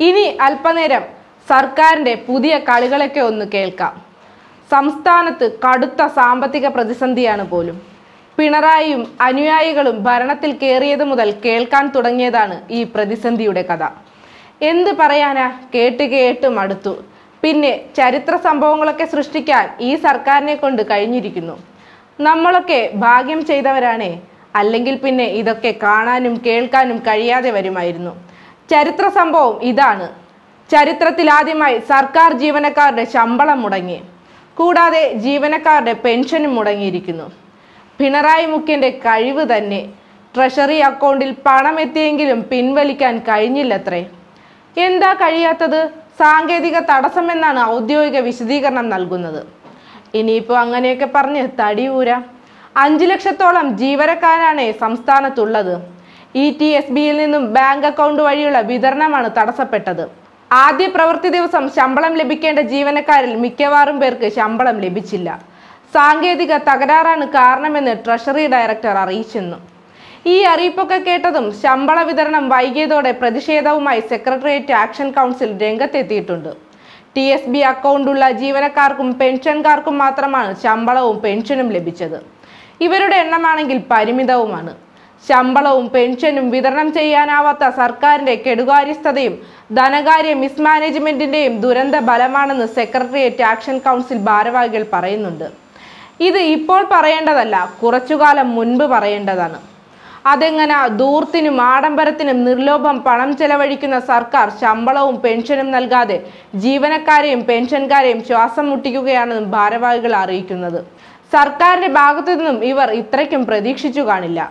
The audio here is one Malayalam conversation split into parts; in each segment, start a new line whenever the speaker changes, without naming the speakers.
ഇനി അല്പനേരം സർക്കാരിന്റെ പുതിയ കളികളൊക്കെ ഒന്ന് കേൾക്കാം. സംസ്ഥാനത്ത് കടുത്ത സാമ്പത്തിക പ്രതിസന്ധിയാണ് പോലും. പിണറായിയും അനുയായികളും ഭരണത്തിൽ കയറിയത് മുതൽ കേൾക്കാൻ തുടങ്ങിയതാണ് ഈ പ്രതിസന്ധിയുടെ കഥ. എന്ത് പറയാനാ, കേട്ട് മടുത്തു. പിന്നെ ചരിത്ര സംഭവങ്ങളൊക്കെ സൃഷ്ടിക്കാൻ ഈ സർക്കാരിനെ കൊണ്ട് കഴിഞ്ഞിരിക്കുന്നു. നമ്മളൊക്കെ ഭാഗ്യം ചെയ്തവരാണേ, അല്ലെങ്കിൽ പിന്നെ ഇതൊക്കെ കാണാനും കേൾക്കാനും കഴിയാതെ വരുമായിരുന്നു. ചരിത്ര സംഭവം ഇതാണ്. ചരിത്രത്തിൽ ആദ്യമായി സർക്കാർ ജീവനക്കാരുടെ ശമ്പളം മുടങ്ങി. കൂടാതെ ജീവനക്കാരുടെ പെൻഷനും മുടങ്ങിയിരിക്കുന്നു. പിണറായി മുഖ്യന്റെ കഴിവ് തന്നെ. ട്രഷറി അക്കൗണ്ടിൽ പണം എത്തിയെങ്കിലും പിൻവലിക്കാൻ കഴിഞ്ഞില്ലത്രേ. എന്താ കഴിയാത്തത്? സാങ്കേതിക തടസ്സമെന്നാണ് ഔദ്യോഗിക വിശദീകരണം നൽകുന്നത്. ഇനിയിപ്പോൾ അങ്ങനെയൊക്കെ പറഞ്ഞ് തടിയൂരാ. 5 ലക്ഷത്തോളം ജീവനക്കാരാണ് സംസ്ഥാനത്തുള്ളത്. ETSBയിൽ നിന്നും ബാങ്ക് അക്കൗണ്ട് വഴിയുള്ള വിതരണമാണ് തടസ്സപ്പെട്ടത്. ആദ്യ പ്രവൃത്തി ദിവസം ശമ്പളം ലഭിക്കേണ്ട ജീവനക്കാരിൽ മിക്കവാറും പേർക്ക് ശമ്പളം ലഭിച്ചില്ല. സാങ്കേതിക തകരാറാണ് കാരണമെന്ന് ട്രഷറി ഡയറക്ടർ അറിയിച്ചെന്നു. ഈ അറിയിപ്പൊക്കെ കേട്ടതും ശമ്പള വിതരണം വൈകിയതോടെ പ്രതിഷേധവുമായി സെക്രട്ടേറിയറ്റ് ആക്ഷൻ കൗൺസിൽ രംഗത്തെത്തിയിട്ടുണ്ട്. TSB അക്കൗണ്ടുള്ള ജീവനക്കാർക്കും പെൻഷൻകാർക്കും മാത്രമാണ് ശമ്പളവും പെൻഷനും ലഭിച്ചത്. ഇവരുടെ എണ്ണമാണെങ്കിൽ പരിമിതവുമാണ്. ശമ്പളവും പെൻഷനും വിതരണം ചെയ്യാനാവാത്ത സർക്കാരിന്റെ കെടുകാര്യസ്ഥതയും ധനകാര്യ മിസ്മാനേജ്മെന്റിന്റെയും ദുരന്ത ഫലമാണെന്ന് സെക്രട്ടേറിയറ്റ് ആക്ഷൻ കൗൺസിൽ ഭാരവാഹികൾ പറയുന്നുണ്ട്. ഇത് ഇപ്പോൾ പറയേണ്ടതല്ല, കുറച്ചുകാലം മുൻപ് പറയേണ്ടതാണ്. അതെങ്ങനെ ധൂർത്തിനും ആഡംബരത്തിനും നിർലോഭം പണം ചെലവഴിക്കുന്ന സർക്കാർ ശമ്പളവും പെൻഷനും നൽകാതെ ജീവനക്കാരെയും പെൻഷൻകാരെയും ശ്വാസം മുട്ടിക്കുകയാണെന്നും ഭാരവാഹികൾ അറിയിക്കുന്നത്. സർക്കാരിന്റെ ഭാഗത്തു നിന്നും ഇവർ ഇത്രയ്ക്കും പ്രതീക്ഷിച്ചു കാണില്ല.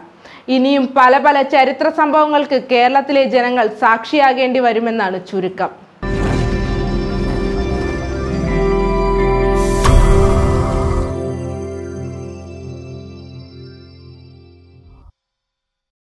ഇനിയും പല ചരിത്ര സംഭവങ്ങൾക്ക് കേരളത്തിലെ ജനങ്ങൾ സാക്ഷിയാകേണ്ടി വരുമെന്നാണ് ചുരുക്കം.